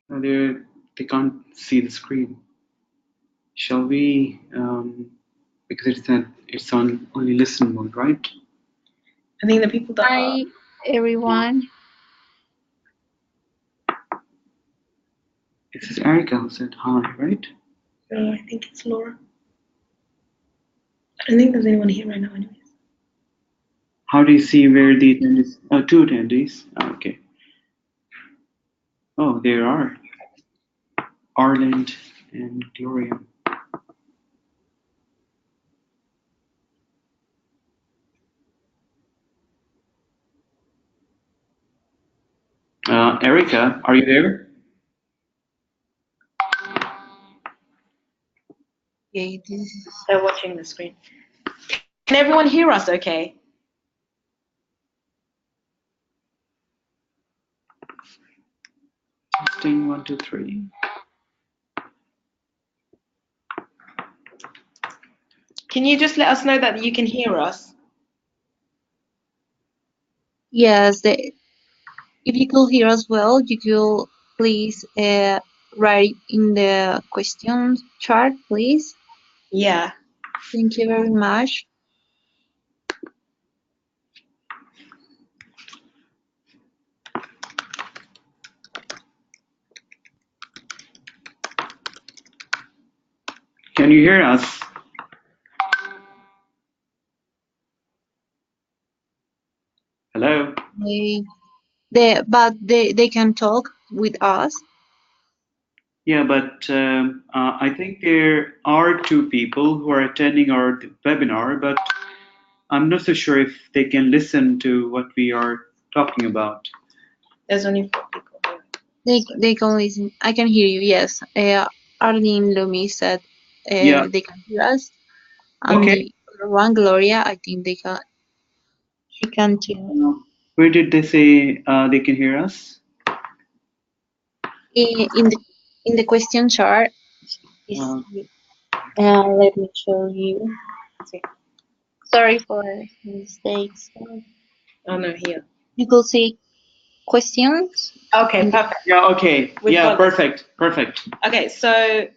They can't see the screen. Shall we? Because it's on only listen mode, right? I think the people that are. Hi, everyone. This is Erica who said hi, right? No, I think it's Laura. I don't think there's anyone here right now, anyways. How do you see where the attendees? Two attendees. Okay. Oh, there are Arland and Gloria. Erica, are you there? Okay, this is They're watching the screen. Can everyone hear us okay? Testing 1, 2, 3. Can you just let us know that you can hear us? yes. If you could hear us well, you could please write in the question chart, please. Yeah. Thank you very much. Can you hear us? Hello? They can talk with us. Yeah, but I think there are two people who are attending our webinar, but I'm not so sure if they can listen to what we are talking about. There's only 4 people here. They can listen. I can hear you. Yes. Arlene Lumi said Yeah. they can hear us, and Okay. the other one, Gloria, I think she can too. Where did they say they can hear us? In the question chart. Is, let me show you. Sorry for mistakes. Oh no, here. You could see questions. Okay, perfect. Yeah, okay. Perfect. Perfect. Okay, so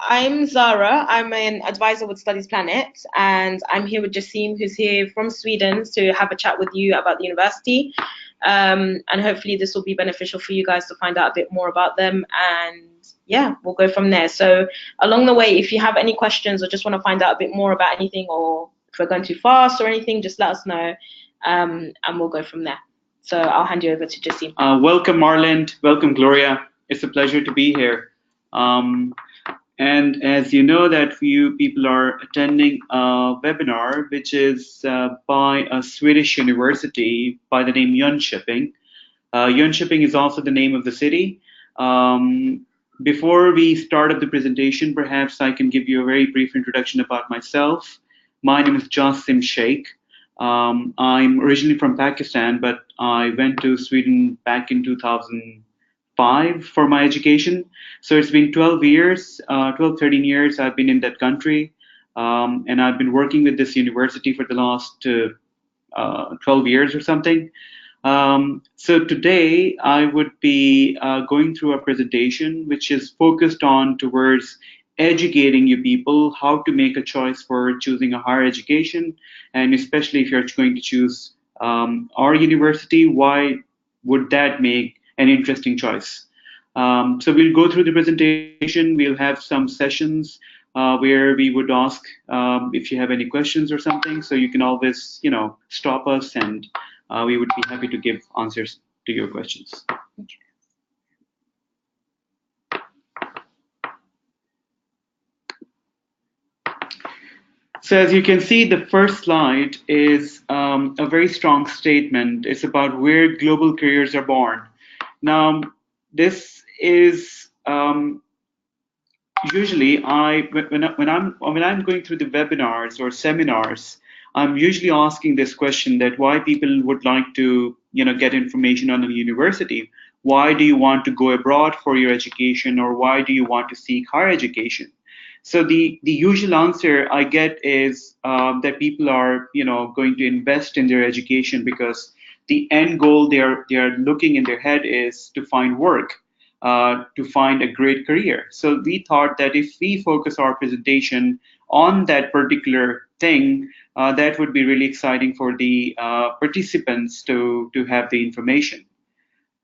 I'm Zara. I'm an advisor with Studies Planet, and I'm here with Jassim, who's here from Sweden to have a chat with you about the university. And hopefully this will be beneficial for you guys to find out a bit more about them, and yeah, we'll go from there. So along the way, if you have any questions or just want to find out a bit more about anything, or if we're going too fast or anything, just let us know, and we'll go from there. So I'll hand you over to Jassim. Welcome, Marland. Welcome, Gloria. It's a pleasure to be here. And as you know, that few people are attending a webinar, which is by a Swedish university by the name Jönköping. Jönköping is also the name of the city. Before we start up the presentation, perhaps I can give you a very brief introduction about myself. My name is Jassim Sheikh. I'm originally from Pakistan, but I went to Sweden back in 2005 for my education. So it's been 12 years, 12, 13 years I've been in that country. And I've been working with this university for the last 12 years or something. So today I would be going through a presentation which is focused on towards educating you people how to make a choice for choosing a higher education, and especially if you're going to choose our university, why would that make an interesting choice? So we'll go through the presentation. We'll have some sessions where we would ask if you have any questions or something. So you can always, stop us, and we would be happy to give answers to your questions. So as you can see, the first slide is a very strong statement. It's about where global careers are born. Now, this is usually when I'm going through the webinars or seminars, I'm usually asking this question, that why people would like to get information on a university. Why do you want to go abroad for your education, or why do you want to seek higher education? So the usual answer I get is that people are going to invest in their education because the end goal they are looking in their head is to find work. to find a great career. So we thought that if we focus our presentation on that particular thing, that would be really exciting for the participants to have the information.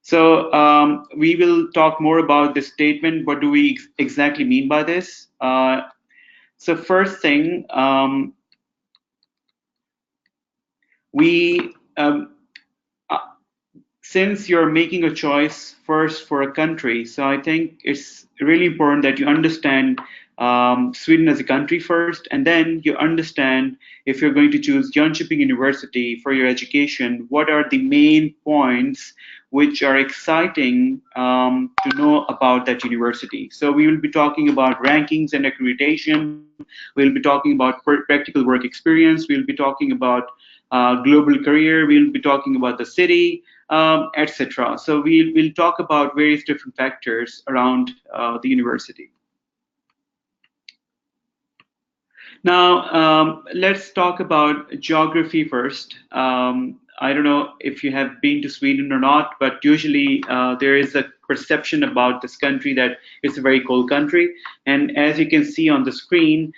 So we will talk more about this statement. What do we exactly mean by this? So first thing, we since you're making a choice first for a country, so I think it's really important that you understand Sweden as a country first, and then you understand if you're going to choose Jönköping University for your education, what are the main points which are exciting to know about that university. So we will be talking about rankings and accreditation. We'll be talking about practical work experience. We'll be talking about global career. We'll be talking about the city, etc. So we'll talk about various different factors around the university. Now, let's talk about geography first. I don't know if you have been to Sweden or not, but usually there is a perception about this country that it's a very cold country. And as you can see on the screen,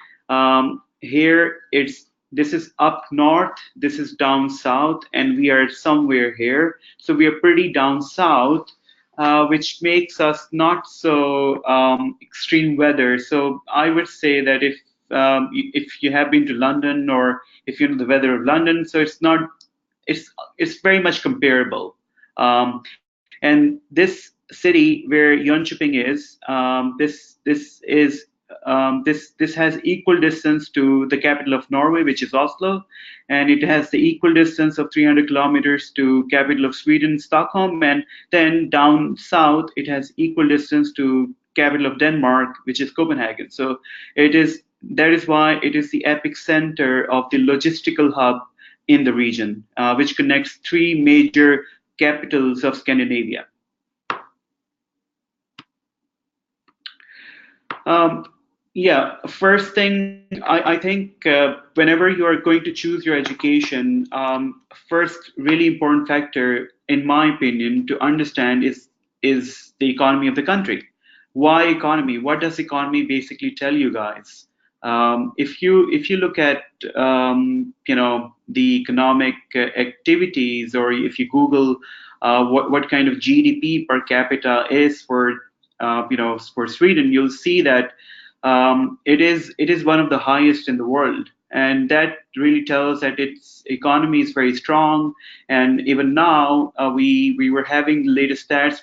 here this is up north, this is down south, and we are somewhere here. So we are pretty down south, which makes us not so extreme weather. So I would say that if you have been to London, or if you know the weather of London, so it's very much comparable. And this city where Jönköping is, this has equal distance to the capital of Norway, which is Oslo, and it has the equal distance of 300 kilometers to capital of Sweden, Stockholm, and then down south it has equal distance to capital of Denmark, which is Copenhagen. So that is why it is the epicenter of the logistical hub in the region, which connects three major capitals of Scandinavia. Yeah, first thing, I think whenever you are going to choose your education, first really important factor, in my opinion, to understand is the economy of the country. Why economy? What does economy basically tell you guys? If you look at the economic activities, or if you Google what kind of GDP per capita is for for Sweden, you'll see that it is one of the highest in the world, and that really tells that its economy is very strong. And even now, we were having the latest stats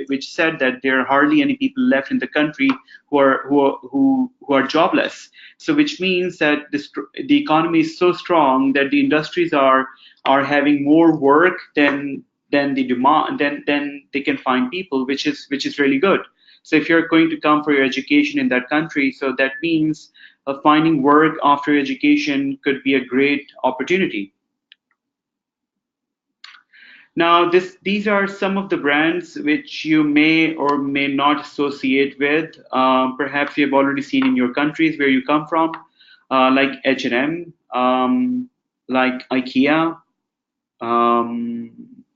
which said that there are hardly any people left in the country who are jobless. So which means that the economy is so strong that the industries are having more work than the demand, then they can find people, which is really good. So if you're going to come for your education in that country, so that means finding work after education could be a great opportunity. Now, these are some of the brands which you may or may not associate with. Perhaps you have already seen in your countries where you come from, like H&M, like IKEA,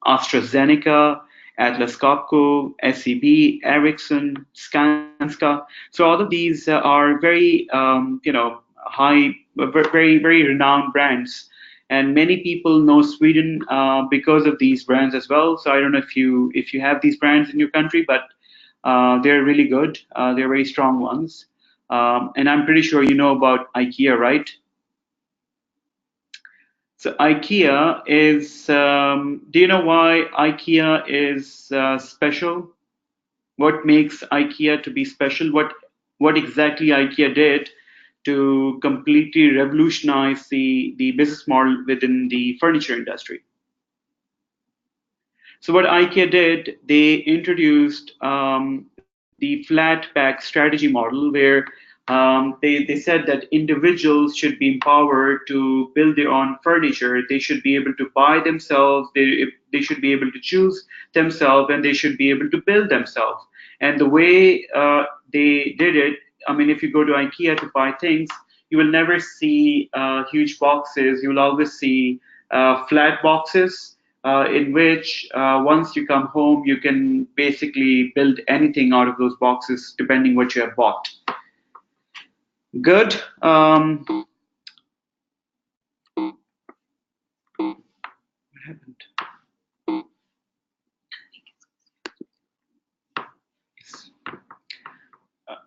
AstraZeneca, Atlas Copco, SEB, Ericsson, Skanska. So all of these are very, high, very renowned brands, and many people know Sweden because of these brands as well. So I don't know if you have these brands in your country, but they're really good. They're very strong ones, and I'm pretty sure you know about IKEA, right? So IKEA is, do you know why IKEA is special? What makes IKEA to be special? What exactly IKEA did to completely revolutionize the business model within the furniture industry? So what IKEA did, they introduced the flat pack strategy model, where they said that individuals should be empowered to build their own furniture. They should be able to buy themselves. They should be able to choose themselves, and they should be able to build themselves. And the way they did it, I mean, if you go to IKEA to buy things, you will never see huge boxes. You will always see flat boxes, in which once you come home, you can basically build anything out of those boxes, depending what you have bought. Good. What happened?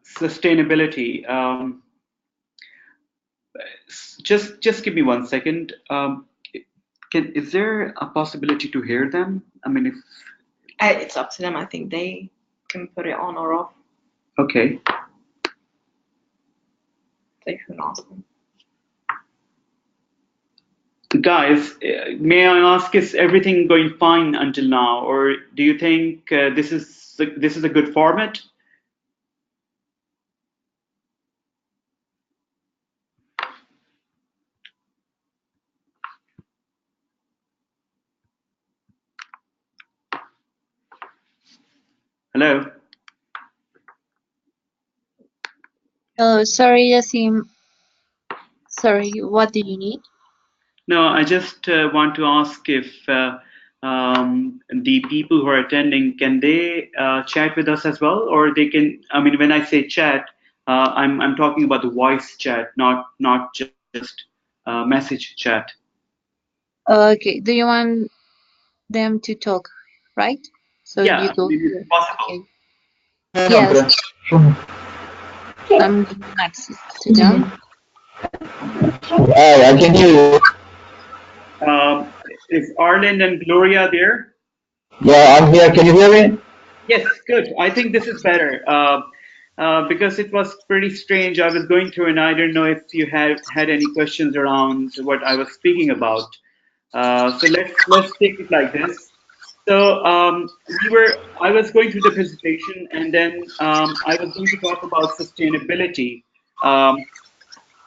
Sustainability. Just give me 1 second. Is there a possibility to hear them? I mean, if It's up to them. I think they can put it on or off. okay. They can ask them. Guys, may I ask, is everything going fine until now, or do you think this is a good format? Hello. Oh, sorry, Yasim. Sorry, what do you need? No, I just want to ask if the people who are attending, can they chat with us as well, or they can? I mean, when I say chat, I'm talking about the voice chat, not just message chat. Okay, do you want them to talk, right? So Yeah, you I go mean, here. it's possible. Okay. Yes, I'm giving access to them. I can hear you. Is Arlen and Gloria there? Yeah, I'm here. Can you hear me? Yes, good. I think this is better because it was pretty strange. I was going through, and I don't know if you had any questions around what I was speaking about. So let's take it like this. So I was going through the presentation, and then I was going to talk about sustainability. Um,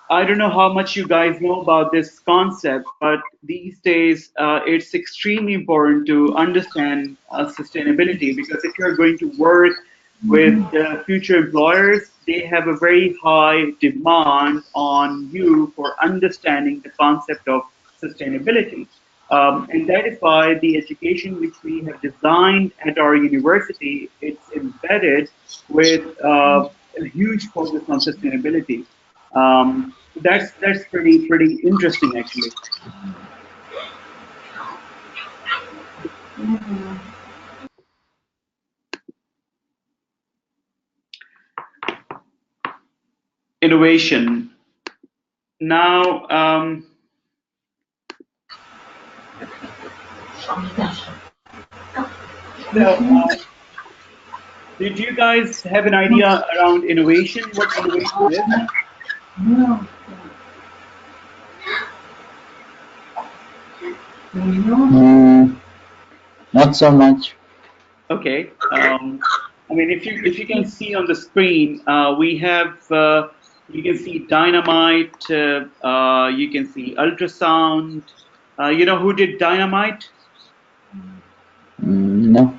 I don't know how much you guys know about this concept, but these days it's extremely important to understand sustainability, because if you're going to work with future employers, they have a very high demand on you for understanding the concept of sustainability. And that is why the education which we have designed at our university, it's embedded with a huge focus on sustainability. That's pretty interesting actually. Innovation. Now, so, did you guys have an idea around innovation? What innovation is? Not so much. Okay. I mean, if you can see on the screen, we have you can see dynamite. You can see ultrasound. You know who did dynamite? No.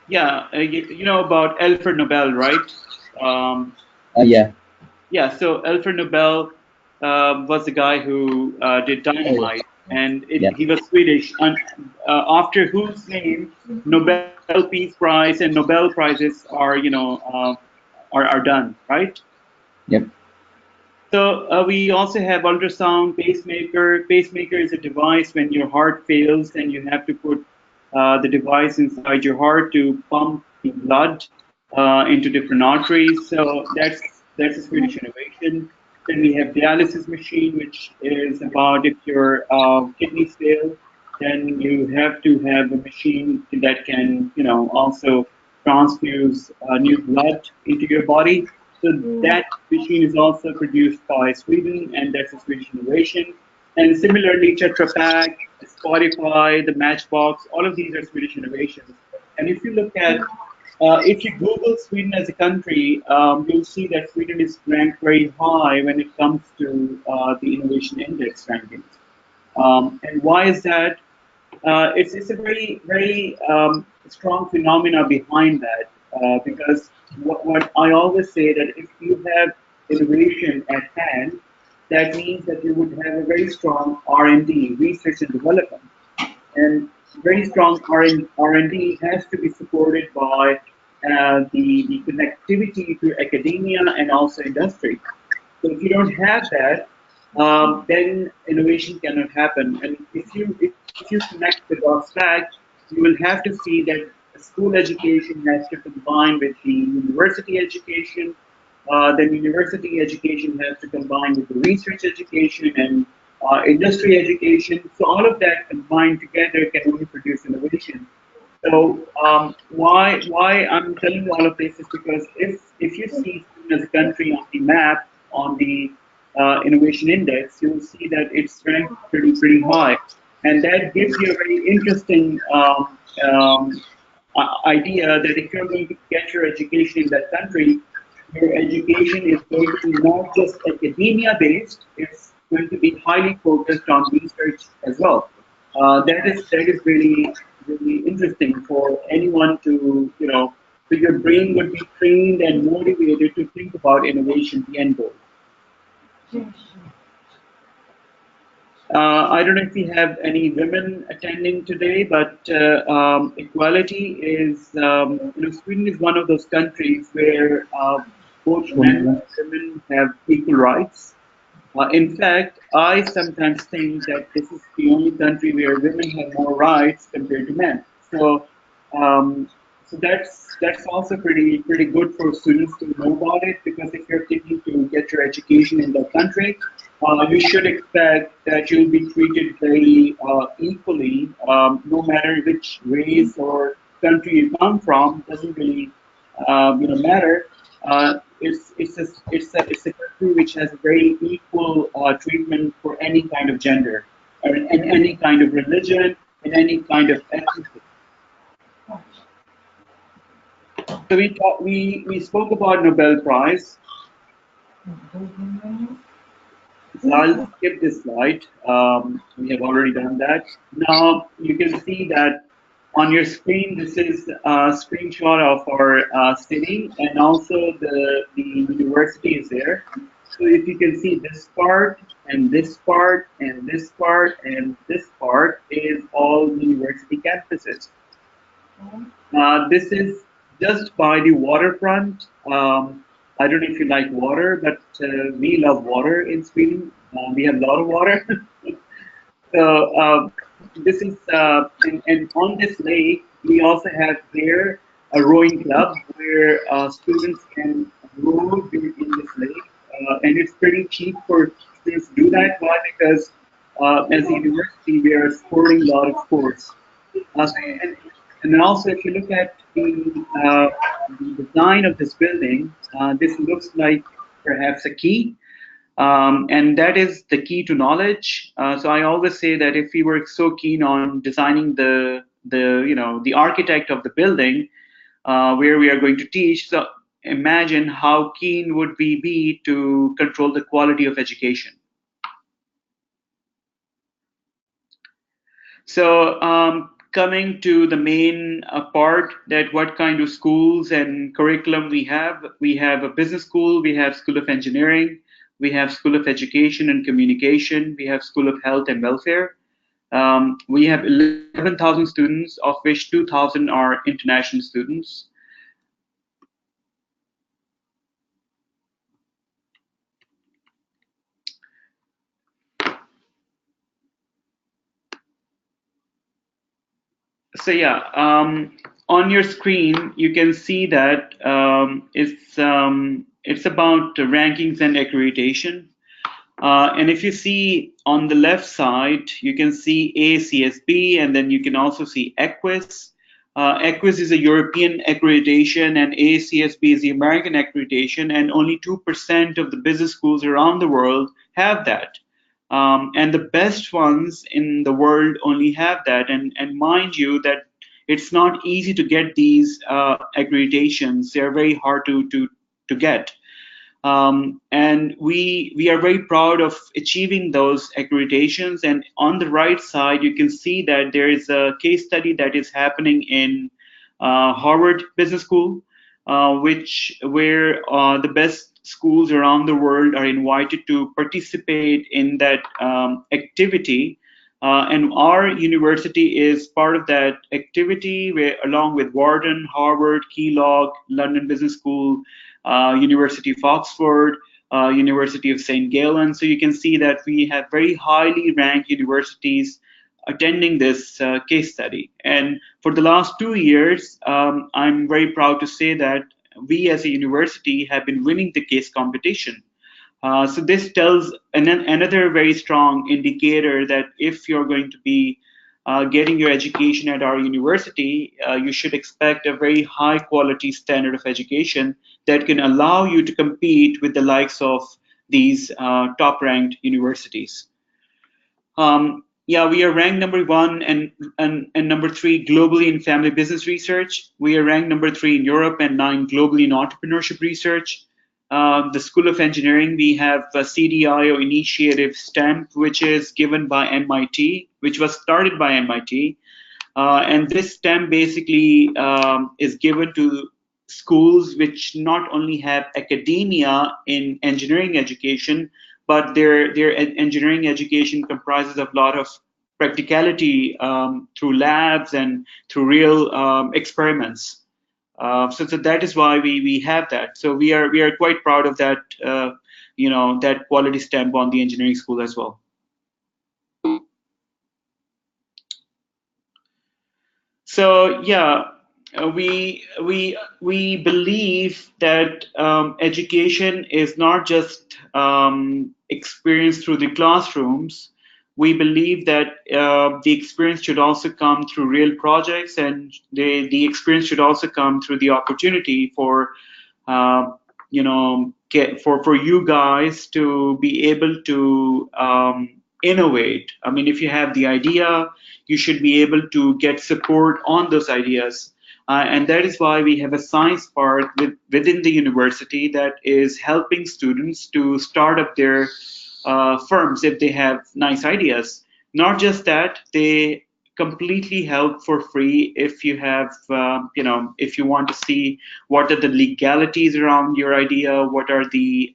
Yeah, you know about Alfred Nobel, right? Um, Yeah. yeah. So Alfred Nobel was the guy who did dynamite, and Yeah. he was Swedish, and after whose name Nobel Peace Prize and Nobel prizes are are done, right? Yep. So we also have ultrasound, pacemaker. Pacemaker is a device when your heart fails and you have to put the device inside your heart to pump the blood into different arteries. So that's a Swedish innovation. Then we have dialysis machine, which is about if your kidneys fail, then you have to have a machine that can also transfuse new blood into your body. So that machine is also produced by Sweden, and that's a Swedish innovation. And similarly, Tetra Pak, Spotify, the Matchbox, all of these are Swedish innovations. And if you look at, if you Google Sweden as a country, you'll see that Sweden is ranked very high when it comes to the innovation index rankings. And why is that? It's a very strong phenomena behind that, because what I always say that if you have innovation at hand, that means that you would have a very strong R&D, research and development. and very strong R&D has to be supported by the connectivity to academia and also industry. So if you don't have that, then innovation cannot happen. And if you connect the dots back, you will have to see that school education has to combine with the university education. Then university education has to combine with the research education and industry education. So all of that combined together can only produce innovation. So why I'm telling you all of this is because if you see Sweden as a country on the map on the innovation index, you'll see that it's ranked pretty high, and that gives you a very interesting idea that if you're going to get your education in that country, your education is going to be not just academia based; it's going to be highly focused on research as well. That is really interesting for anyone to so your brain would be trained and motivated to think about innovation, the end goal. I don't know if we have any women attending today, but equality is, Sweden is one of those countries where both men and women have equal rights. In fact, I sometimes think that this is the only country where women have more rights compared to men. So, um, so that's also pretty good for students to know about it, because if you're thinking to get your education in the country, you should expect that you'll be treated very equally, no matter which race or country you come from. Doesn't really matter. It's a country which has a very equal treatment for any kind of gender, or in any kind of religion, in any kind of ethnicity. So we spoke about Nobel Prize. So I'll skip this slide. We have already done that. Now you can see that on your screen. This is a screenshot of our city, and also the university is there. So if you can see, this part and this part and this part and this part is all university campuses. This is just by the waterfront. I don't know if you like water, but we love water in Sweden. We have a lot of water. So this is, and on this lake, we also have there a rowing club where students can row in this lake, and it's pretty cheap for students to do that. Why? Because as a university, we are supporting a lot of sports. And, and also, if you look at the design of this building, this looks like perhaps a key, and that is the key to knowledge. So I always say that if we were so keen on designing the architect of the building where we are going to teach, so imagine how keen would we be to control the quality of education. So coming to the main part, that what kind of schools and curriculum we have a business school, we have School of Engineering, we have School of Education and Communication, we have School of Health and Welfare. We have 11,000 students, of which 2,000 are international students. So yeah, on your screen you can see that it's about rankings and accreditation. And if you see on the left side, you can see ACSB, and then you can also see EQUIS. EQUIS is a European accreditation, and ACSB is the American accreditation, and only 2% of the business schools around the world have that. And the best ones in the world only have that. And mind you that it's not easy to get these accreditations. They're very hard to get. And we are very proud of achieving those accreditations. And on the right side, you can see that there is a case study that is happening in Harvard Business School, where the best schools around the world are invited to participate in that activity. And our university is part of that activity, where, along with Wharton, Harvard, Keylog, London Business School, University of Oxford, University of St. Gallen. So you can see that we have very highly ranked universities attending this case study. And for the last 2 years, I'm very proud to say that we as a university have been winning the case competition. So this tells another very strong indicator that if you're going to be getting your education at our university, you should expect a very high quality standard of education that can allow you to compete with the likes of these top ranked universities. Yeah, we are ranked number 1 and number 3 globally in family business research. We are ranked number 3 in Europe and 9 globally in entrepreneurship research. The School of Engineering, we have a CDIO initiative stamp, which is given by MIT, which was started by MIT. And this stamp basically is given to schools which not only have academia in engineering education, but their engineering education comprises of a lot of practicality through labs and through real experiments. So that is why we have that. So we are quite proud of that, that quality stamp on the engineering school as well. So yeah, we believe that education is not just experienced through the classrooms. We believe that the experience should also come through real projects, and the experience should also come through the opportunity for for you guys to be able to innovate. I mean, if you have the idea, you should be able to get support on those ideas. And that is why we have a science part within the university that is helping students to start up their firms if they have nice ideas. Not just that, they completely help for free if you have, if you want to see what are the legalities around your idea, what are the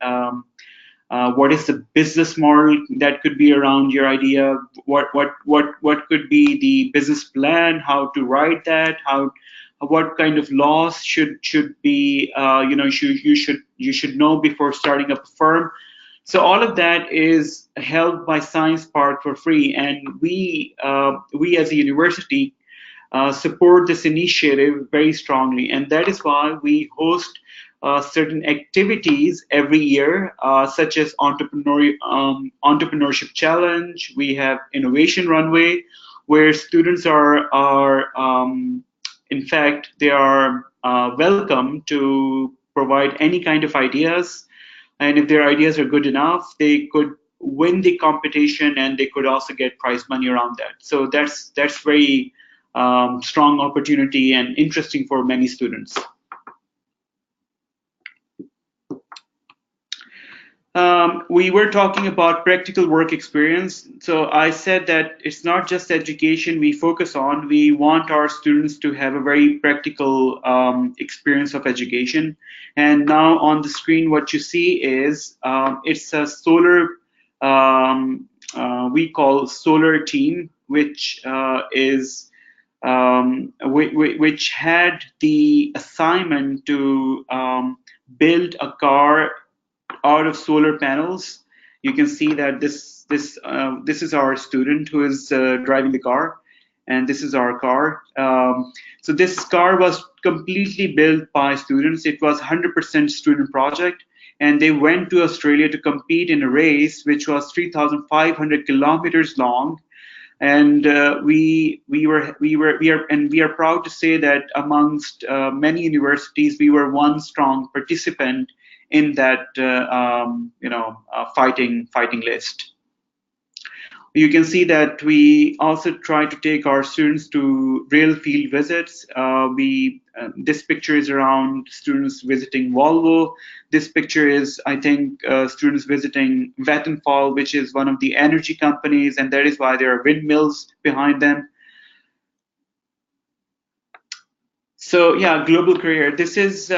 what is the business model that could be around your idea, what could be the business plan, how to write that, what kind of laws should be you should know before starting up a firm. So all of that is held by Science Park for free, and we as a university support this initiative very strongly, and that is why we host certain activities every year, such as entrepreneurship challenge. We have innovation runway, where students are in fact, they are welcome to provide any kind of ideas. And if their ideas are good enough, they could win the competition, and they could also get prize money around that. So that's very strong opportunity and interesting for many students. We were talking about practical work experience. So I said that it's not just education we focus on. We want our students to have a very practical experience of education. And now on the screen, what you see is it's a solar, we call solar team, which which had the assignment to build a car out of solar panels. You can see that this is our student who is driving the car, and this is our car. So this car was completely built by students. It was 100% student project, and they went to Australia to compete in a race which was 3,500 kilometers long. And we are proud to say that amongst many universities, we were one strong participant in that fighting list. You can see that we also try to take our students to real field visits. This picture is around students visiting Volvo. This picture is, I think, students visiting Vattenfall, which is one of the energy companies, and that is why there are windmills behind them. So yeah, global career. This is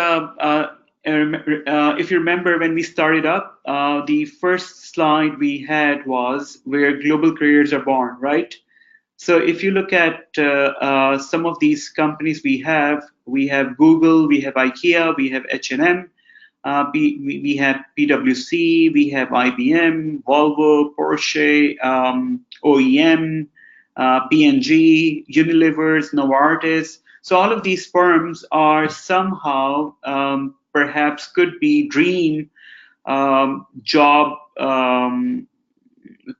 if you remember when we started up, the first slide we had was where global careers are born, right? So if you look at some of these companies we have Google, we have IKEA, we have H&M, we have PwC, we have IBM, Volvo, Porsche, OEM, P&G, Unilever, Novartis. So all of these firms are somehow perhaps could be dream job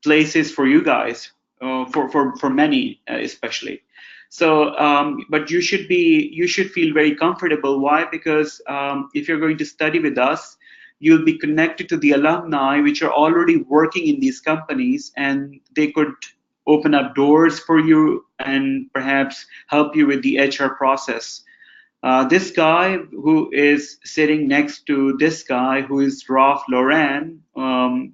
places for you guys, for many especially. So, but you should feel very comfortable. Why? Because if you're going to study with us, you'll be connected to the alumni which are already working in these companies, and they could open up doors for you and perhaps help you with the HR process. This guy who is sitting next to this guy who is Ralph Lauren, and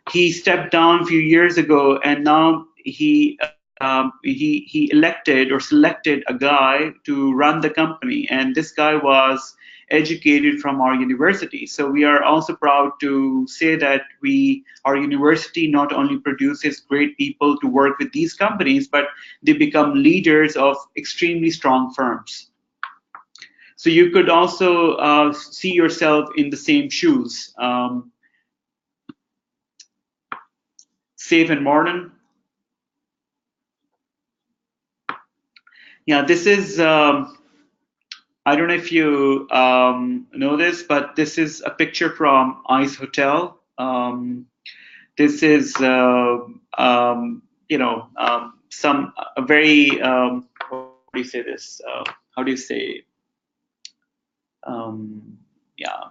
he stepped down a few years ago, and now he elected or selected a guy to run the company, and this guy was educated from our university. So we are also proud to say that our university not only produces great people to work with these companies, but they become leaders of extremely strong firms. So you could also see yourself in the same shoes. Safe and modern. Yeah, this is, I don't know if you know this, but this is a picture from Ice Hotel. This is, some a very, how do you say this? How do you say? Yeah,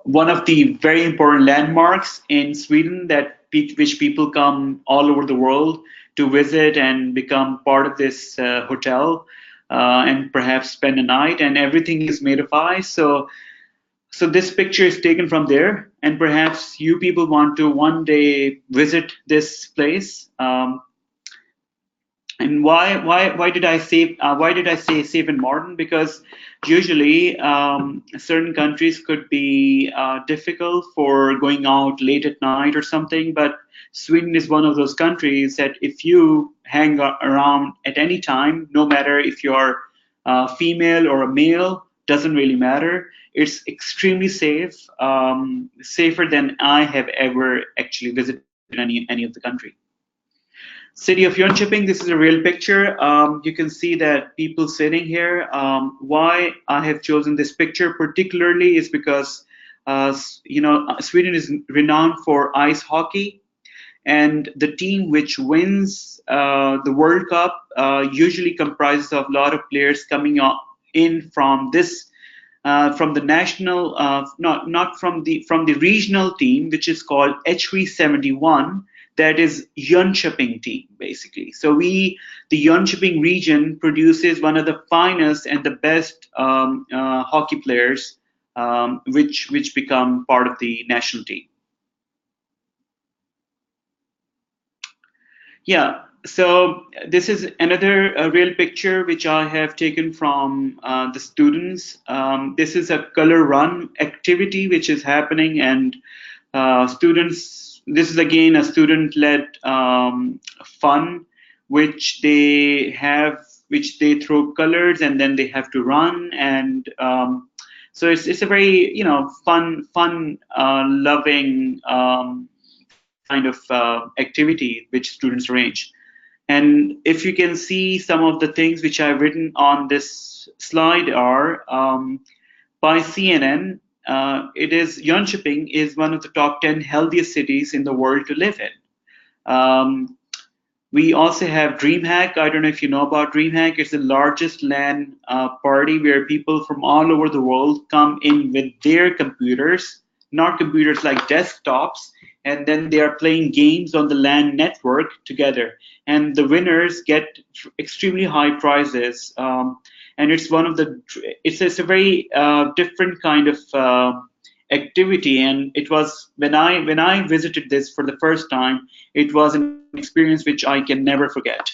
one of the very important landmarks in Sweden which people come all over the world to visit and become part of this hotel and perhaps spend a night, and everything is made of ice. So this picture is taken from there, and perhaps you people want to one day visit this place. And why did I say safe and modern? Because usually certain countries could be difficult for going out late at night or something, but Sweden is one of those countries that if you hang around at any time, no matter if you're female or a male, doesn't really matter. It's extremely safe, safer than I have ever actually visited any of the country. City of Jönköping, this is a real picture. You can see that people sitting here. Why I have chosen this picture particularly is because, Sweden is renowned for ice hockey, and the team which wins the World Cup usually comprises of a lot of players coming in from this, from the national, not from the regional team, which is called HV71. That is Jönköping team, basically. So the Jönköping region produces one of the finest and the best hockey players, which become part of the national team. Yeah, so this is another real picture which I have taken from the students. This is a color run activity which is happening, and students. This is again a student-led fun, which they throw colors and then they have to run, and so it's a very fun, loving kind of activity which students arrange. And if you can see, some of the things which I've written on this slide are by CNN. Jönköping is one of the top 10 healthiest cities in the world to live in. We also have DreamHack. I don't know if you know about DreamHack. It's the largest LAN party where people from all over the world come in with their computers, not computers like desktops, and then they are playing games on the LAN network together. And the winners get extremely high prizes. And it's it's a very different kind of activity, and it was when I visited this for the first time, it was an experience which I can never forget.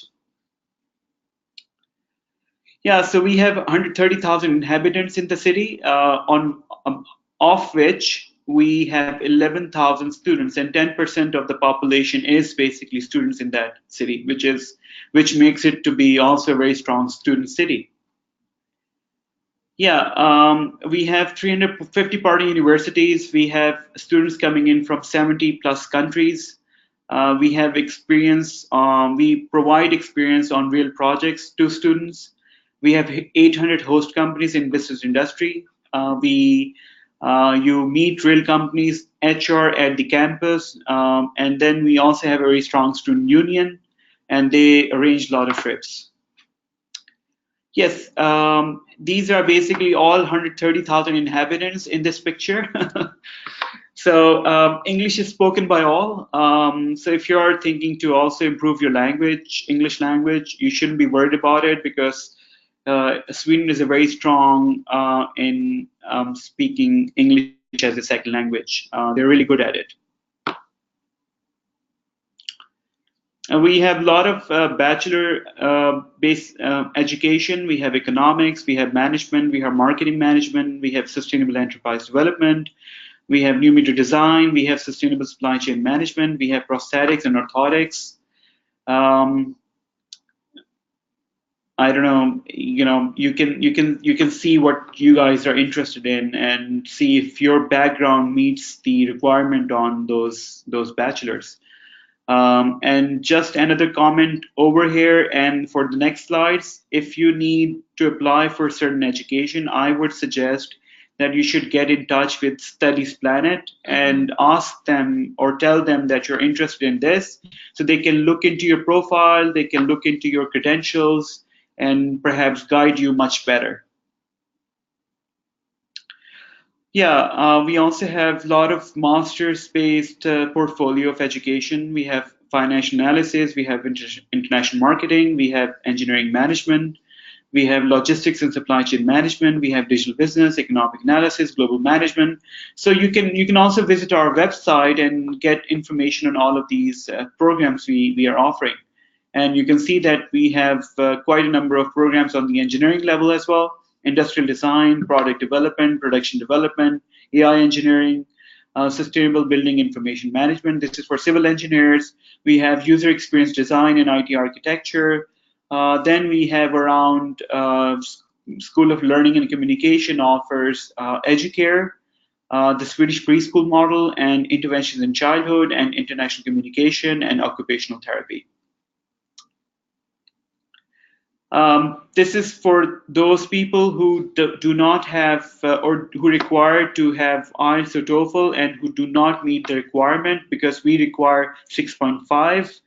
Yeah, so we have 130,000 inhabitants in the city, of which we have 11,000 students, and 10% of the population is basically students in that city, which makes it to be also a very strong student city. Yeah, we have 350 partner universities. We have students coming in from 70 plus countries. We have experience, we provide experience on real projects to students. We have 800 host companies in business industry. You meet real companies, HR at the campus, and then we also have a very strong student union, and they arrange a lot of trips. Yes, these are basically all 130,000 inhabitants in this picture. So English is spoken by all. So if you're thinking to also improve your language, English language, you shouldn't be worried about it, because Sweden is a very strong in speaking English as a second language. They're really good at it. We have a lot of bachelor-based education. We have economics, we have management, we have marketing management, we have sustainable enterprise development, we have new media design, we have sustainable supply chain management, we have prosthetics and orthotics. I don't know, you can see what you guys are interested in and see if your background meets the requirement on those bachelors. And just another comment over here, and for the next slides, if you need to apply for certain education, I would suggest that you should get in touch with Studies Planet and ask them or tell them that you're interested in this, so they can look into your profile, they can look into your credentials, and perhaps guide you much better. Yeah, we also have a lot of masters-based portfolio of education. We have financial analysis, we have international marketing, we have engineering management, we have logistics and supply chain management, we have digital business, economic analysis, global management. So you can also visit our website and get information on all of these programs we are offering. And you can see that we have quite a number of programs on the engineering level as well: industrial design, product development, production development, AI engineering, sustainable building information management. This is for civil engineers. We have user experience design and IT architecture. Then we have around School of Learning and Communication offers Educare, the Swedish preschool model, and interventions in childhood and international communication and occupational therapy. This is for those people who do not have or who require to have IELTS or TOEFL and who do not meet the requirement, because we require 6.5.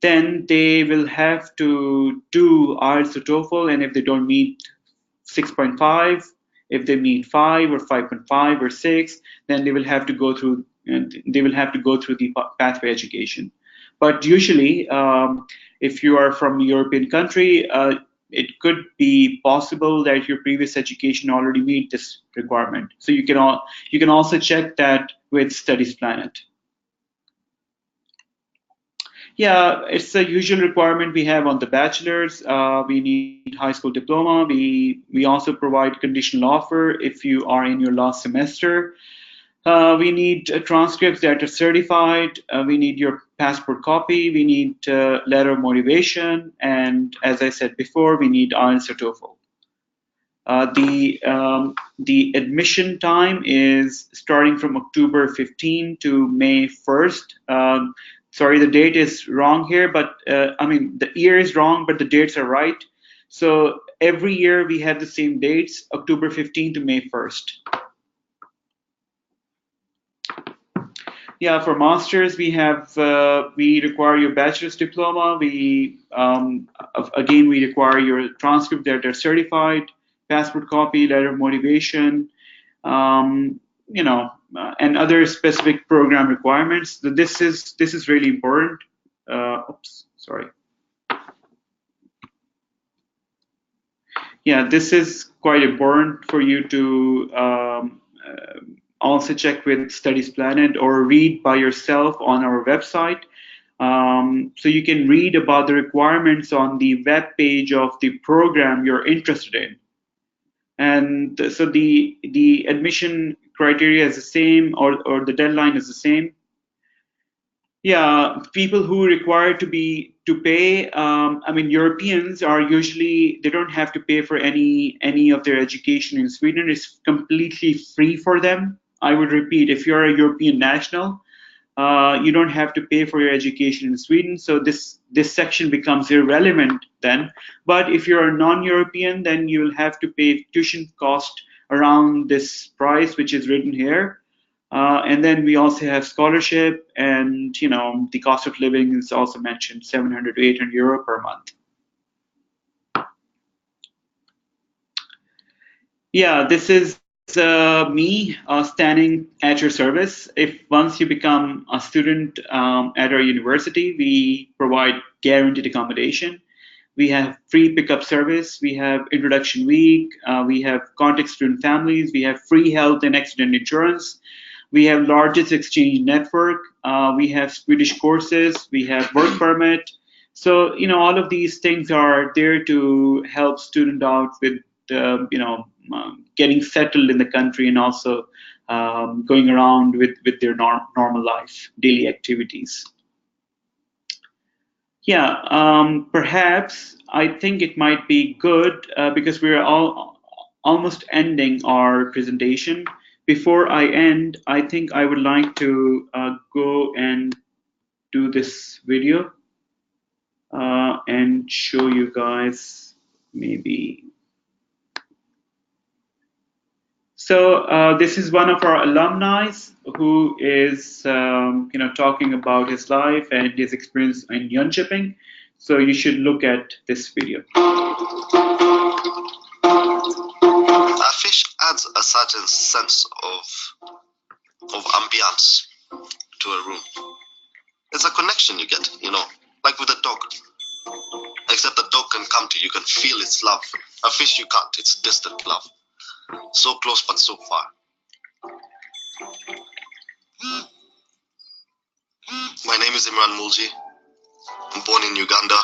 Then they will have to do IELTS or TOEFL, and if they don't meet 6.5, if they meet 5 or 5.5 or 6, then they will have to go through the pathway education. But usually, if you are from a European country, it could be possible that your previous education already meet this requirement. So you can also check that with Studies Planet. Yeah, it's a usual requirement we have on the bachelor's. We need high school diploma. We also provide conditional offer if you are in your last semester. We need transcripts that are certified. We need your passport copy. We need letter of motivation. And as I said before, we need IELTS or TOEFL. The admission time is starting from October 15 to May 1st. Sorry, the date is wrong here, but I mean, the year is wrong, but the dates are right. So every year we have the same dates, October 15 to May 1st. Yeah, for masters, we require your bachelor's diploma. Again, we require your transcript that are certified, passport copy, letter of motivation, and other specific program requirements. This is really important. Oops, sorry. Yeah, this is quite important for you to also check with Studies Planet or read by yourself on our website. So you can read about the requirements on the web page of the program you're interested in. And so the admission criteria is the same, or the deadline is the same. Yeah, people who require to pay. I mean, Europeans are usually, they don't have to pay for any of their education in Sweden. It's completely free for them. I would repeat, if you're a European national, you don't have to pay for your education in Sweden. So this section becomes irrelevant then. But if you're a non-European, then you'll have to pay tuition cost around this price, which is written here. And then we also have scholarship, and the cost of living is also mentioned, 700 to 800 euro per month. Yeah, this is me standing at your service. If once you become a student at our university, we provide guaranteed accommodation. We have free pickup service. We have introduction week. We have contact student families. We have free health and accident insurance. We have largest exchange network. We have Swedish courses. We have work permit. So all of these things are there to help student out with getting settled in the country, and also going around with their normal life, daily activities. Yeah, perhaps I think it might be good because we're almost ending our presentation. Before I end, I think I would like to go and do this video and show you guys maybe. So this is one of our alumni who is talking about his life and his experience in Jönköping. So you should look at this video. A fish adds a certain sense of ambience to a room. It's a connection you get, like with a dog. Except the dog can come to you, you can feel its love. A fish you can't, it's distant love. So close but so far. My name is Imran Mulji. I'm born in Uganda.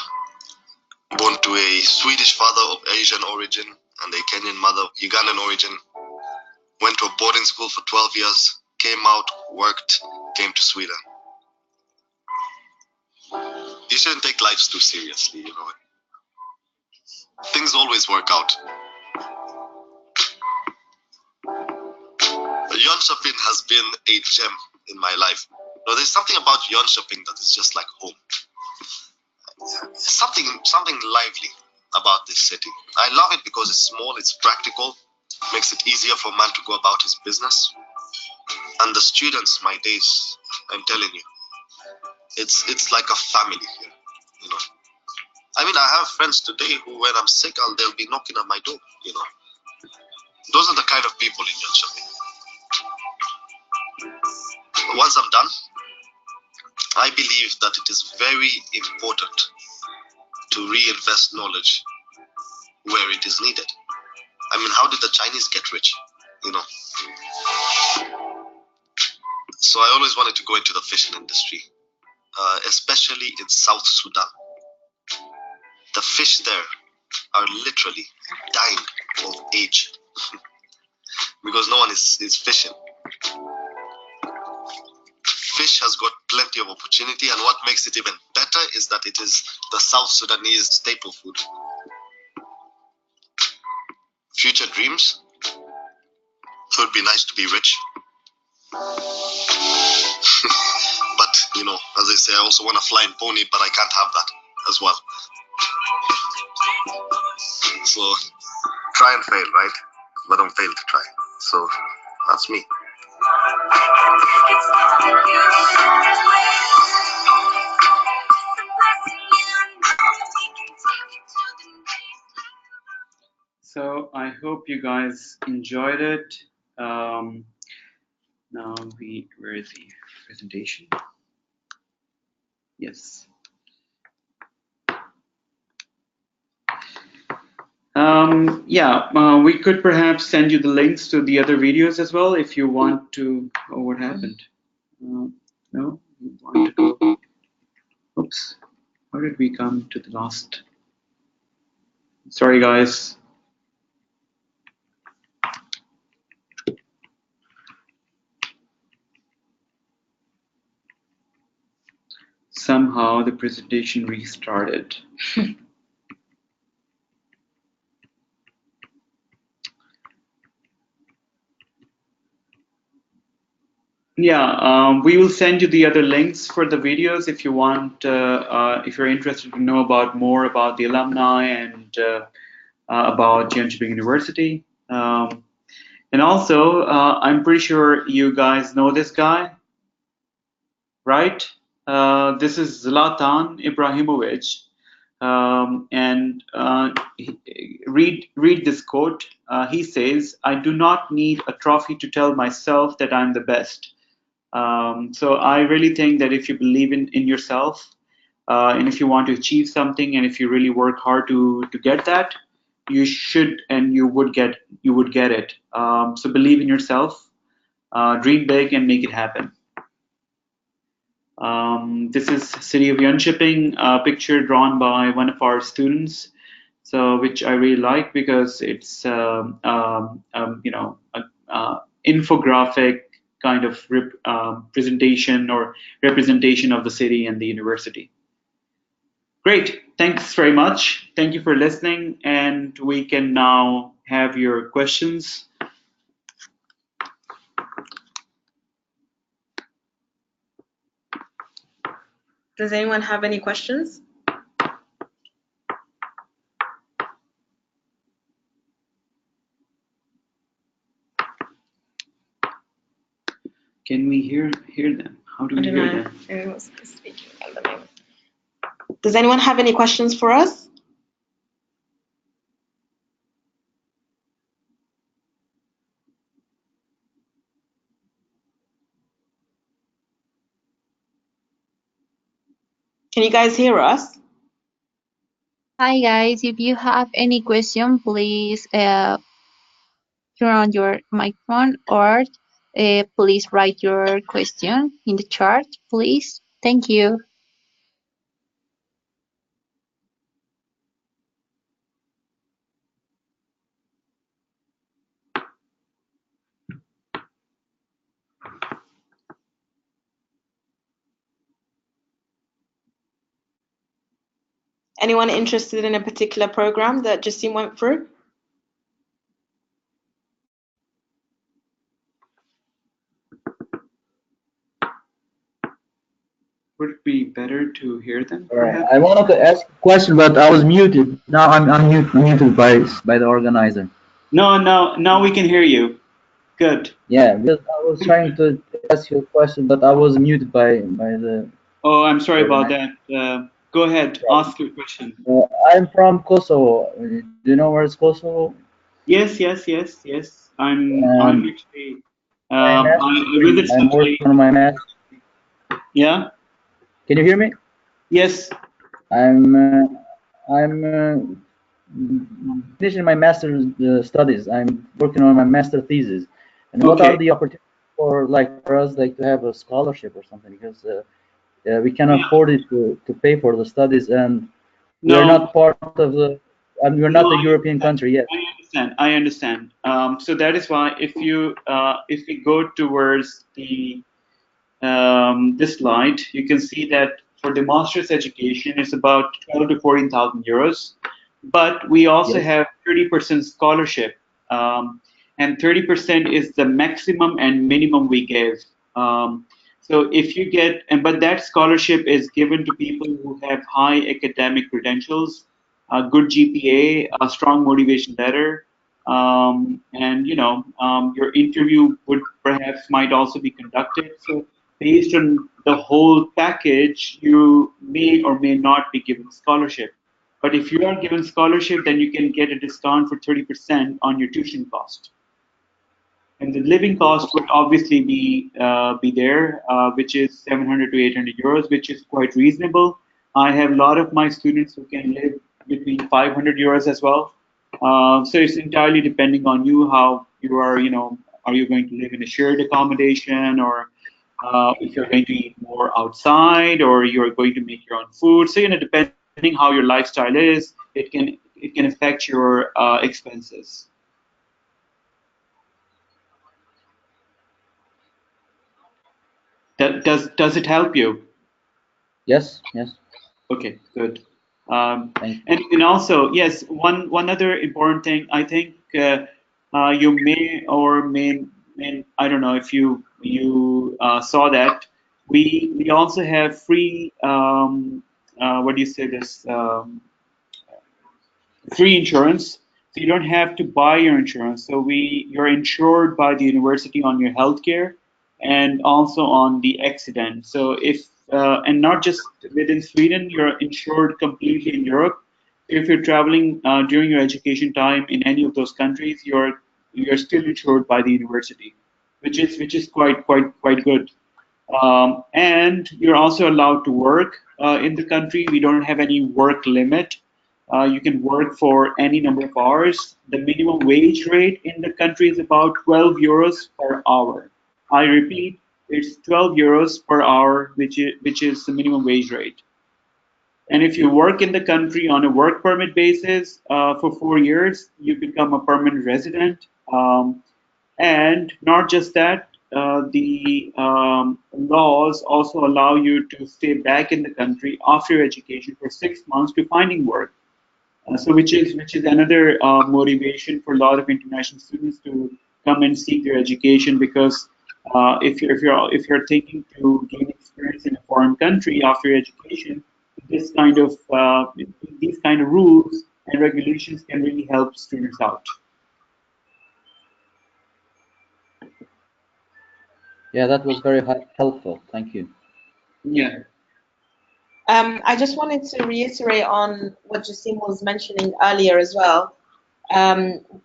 Born to a Swedish father of Asian origin and a Kenyan mother of Ugandan origin. Went to a boarding school for 12 years. Came out, worked, came to Sweden. You shouldn't take life too seriously, Things always work out. Jönköping has been a gem in my life. There's something about Jönköping that is just like home. Something lively about this city. I love it because it's small, it's practical, makes it easier for a man to go about his business. And the students, my days, I'm telling you, it's like a family here, I mean, I have friends today who, when I'm sick, they'll be knocking at my door, Those are the kind of people in Jönköping. Once I'm done, I believe that it is very important to reinvest knowledge where it is needed. I mean, how did the Chinese get rich? So I always wanted to go into the fishing industry, especially in South Sudan. The fish there are literally dying of age because no one is fishing. Fish has got plenty of opportunity, and what makes it even better is that it is the South Sudanese staple food. Future dreams? It would be nice to be rich. But, as I say, I also want a flying pony, but I can't have that as well. So, try and fail, right? But don't fail to try. So, that's me. So I hope you guys enjoyed it. Now where is the presentation? Yes. We could perhaps send you the links to the other videos as well if you want to. Oh, what happened? No, you want to go. Oops, how did we come to the last? Sorry, guys. Somehow the presentation restarted. Yeah, we will send you the other links for the videos if you want, if you're interested to know about more about the alumni and about Jönköping University. And also, I'm pretty sure you guys know this guy, right? This is Zlatan Ibrahimovic. And read this quote. He says, "I do not need a trophy to tell myself that I'm the best." So I really think that if you believe in yourself, and if you want to achieve something, and if you really work hard to get that, you should and you would get it. So believe in yourself, dream big, and make it happen. This is City of Jönköping, a picture drawn by one of our students, so which I really like because it's infographic kind of presentation or representation of the city and the university. Great, thanks very much. Thank you for listening, and we can now have your questions. Does anyone have any questions? Can we hear them? How do we hear them? Everyone's speaking at the moment. Does anyone have any questions for us? Can you guys hear us? Hi guys, if you have any question, please turn on your microphone or please write your question in the chat, please. Thank you. Anyone interested in a particular program that Jassim went through? Would it be better to hear them? Alright, I wanted to ask a question, but I was muted. Now I'm muted by the organizer. No, now we can hear you. Good. Yeah, because I was trying to ask you a question, but I was muted by the. Oh, I'm sorry about that. Go ahead, ask your question. I'm from Kosovo. Do you know where is Kosovo? Yes. I'm actually. I visit I'm working on my master. Yeah. Can you hear me? Yes. I'm finishing my master's studies. I'm working on my master thesis. And what are the opportunities for us to have a scholarship or something? Because we can afford it to pay for the studies, and we're not part of the. We're not a European country yet. I understand. So that is why if we go towards the this slide, you can see that for the master's education, it's about 12 to 14,000 euros. But we also have 30% scholarship, and 30% is the maximum and minimum we give. So if you get, but that scholarship is given to people who have high academic credentials, a good GPA, a strong motivation letter, and your interview might also be conducted. So based on the whole package, you may or may not be given scholarship. But if you are given scholarship, then you can get a discount for 30% on your tuition cost. And the living cost would obviously be there, which is 700 to 800 euros, which is quite reasonable. I have a lot of my students who can live between 500 euros as well. So it's entirely depending on you how you are. Are you going to live in a shared accommodation, or if you're going to eat more outside or you're going to make your own food. So depending how your lifestyle is, it can affect your expenses. Does it help you? Yes, yes. Okay, good. Thank you. And also, yes, one other important thing, I think you may or may I don't know if you saw that we also have free what do you say this free insurance. So you don't have to buy your insurance. So you're insured by the university on your healthcare and also on the accident. So if and not just within Sweden, you're insured completely in Europe. If you're traveling during your education time in any of those countries, you're still insured by the university, which is quite good. And you're also allowed to work in the country. We don't have any work limit. You can work for any number of hours. The minimum wage rate in the country is about 12 euros per hour. I repeat, it's 12 euros per hour, which is the minimum wage rate. And if you work in the country on a work permit basis for 4 years, you become a permanent resident. And not just that, the laws also allow you to stay back in the country after your education for 6 months to finding work. So which is another motivation for a lot of international students to come and seek their education because if you're thinking to gain experience in a foreign country after your education, this kind of these kind of rules and regulations can really help students out. Yeah, that was very helpful. Thank you. Yeah. I just wanted to reiterate on what Jasim was mentioning earlier as well.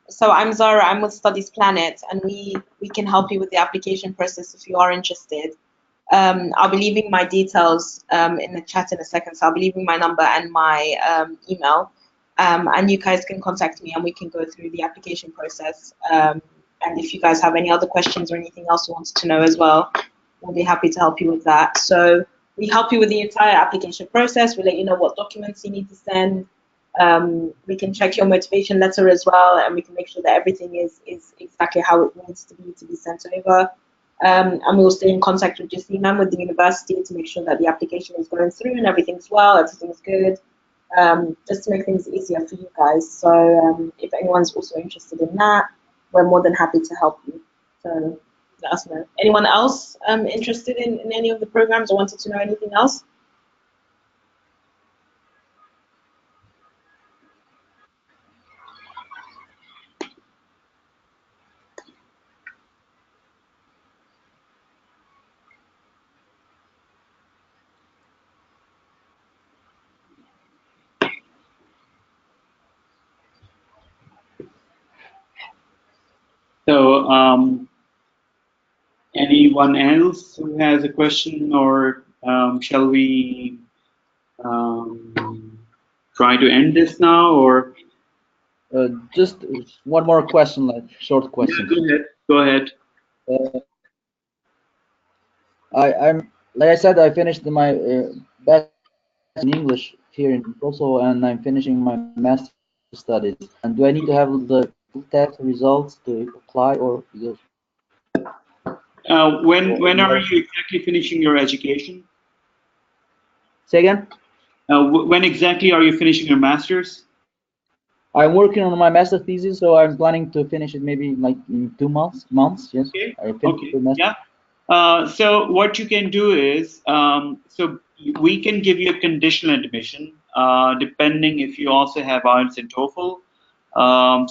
So I'm Zara, I'm with Studies Planet, and we can help you with the application process if you are interested. I'll be leaving my details in the chat in a second, so I'll be leaving my number and my email, and you guys can contact me and we can go through the application process. And if you guys have any other questions or anything else you wanted to know as well, we'll be happy to help you with that. So we help you with the entire application process. We let you know what documents you need to send. We can check your motivation letter as well, and we can make sure that everything is exactly how it needs to be sent over. And we will stay in contact with Jasim with the university to make sure that the application is going through and everything's well, everything's good, just to make things easier for you guys. So if anyone's also interested in that, we're more than happy to help you. So let us know. Anyone else interested in any of the programs or wanted to know anything else? So anyone else who has a question, or shall we try to end this now, or Just one more question, like short question. go ahead. Go ahead. I'm like I said, I finished my bachelor's in English here in Kosovo, and I'm finishing my master's studies. And do I need to have the test results to apply, or because When are you exactly finishing your education? say again? When exactly are you finishing your master's? I'm working on my master thesis, so I'm planning to finish it maybe like in 2 months. Yes, Okay. I finished the master. Yeah. So what you can do is, so we can give you a conditional admission, depending if you also have IELTS and TOEFL.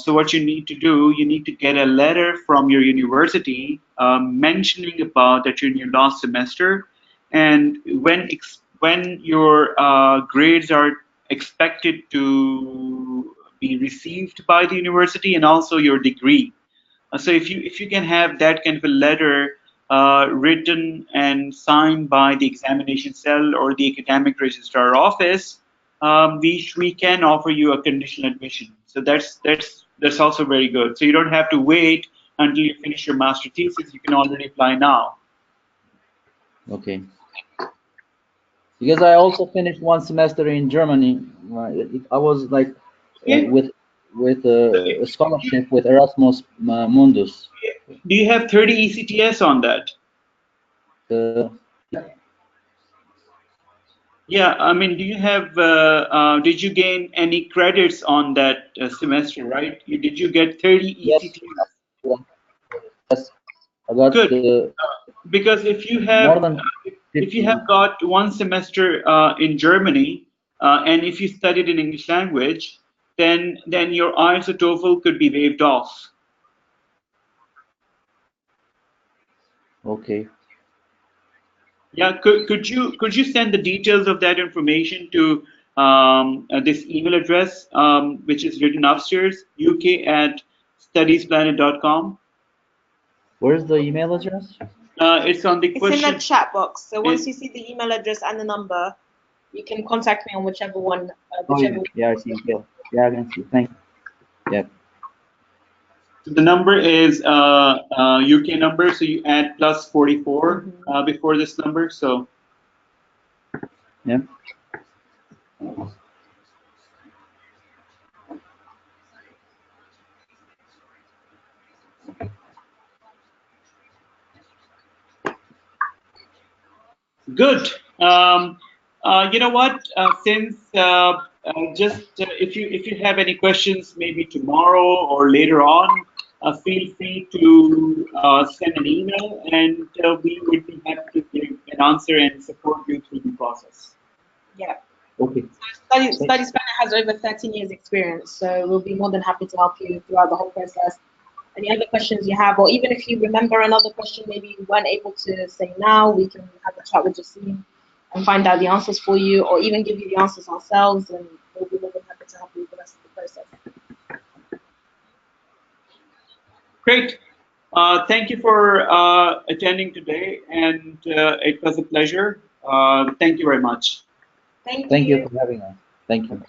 So what you need to do, you need to get a letter from your university mentioning about that you're in your last semester, and when your grades are expected to be received by the university, and also your degree. So if you can have that kind of a letter written and signed by the examination cell or the academic registrar office, we can offer you a conditional admission. So that's also very good. So you don't have to wait until you finish your master thesis. You can already apply now. Okay. Because I also finished one semester in Germany. I was like Yeah. with a scholarship with Erasmus Mundus. Do you have 30 ECTS on that? Yeah, I mean, do you have, did you gain any credits on that semester, right? Did you get 30 Yes. ECTS? Yes. I got Good. Because if you more than have got one semester in Germany, and if you studied in English language, then your IELTS or TOEFL could be waived off. Okay. Yeah, could you send the details of that information to this email address, which is written upstairs, uk@studiesplanet.com? Where's the email address? It's on the It's question. in the chat box. So once you see the email address and the number, you can contact me on whichever one. Whichever Yeah, I see. Yeah, I can see. Thank you. Yep. So the number is UK number, so you add plus 44 before this number. So Yep. good. You know what? Since just if you have any questions, maybe tomorrow or later on, feel free to send an email, and we would be happy to give an answer and support you through the process. Yeah. Okay. Studies Planner has over 13 years experience, so we'll be more than happy to help you throughout the whole process. Any other questions you have, or even if you remember another question maybe you weren't able to say now, we can have a chat with Jaseen and find out the answers for you, or even give you the answers ourselves, and we'll be more than happy to help you with the rest of the process. Great. Thank you for attending today, and it was a pleasure. Thank you very much. Thank Thank you. you for having us. Thank you.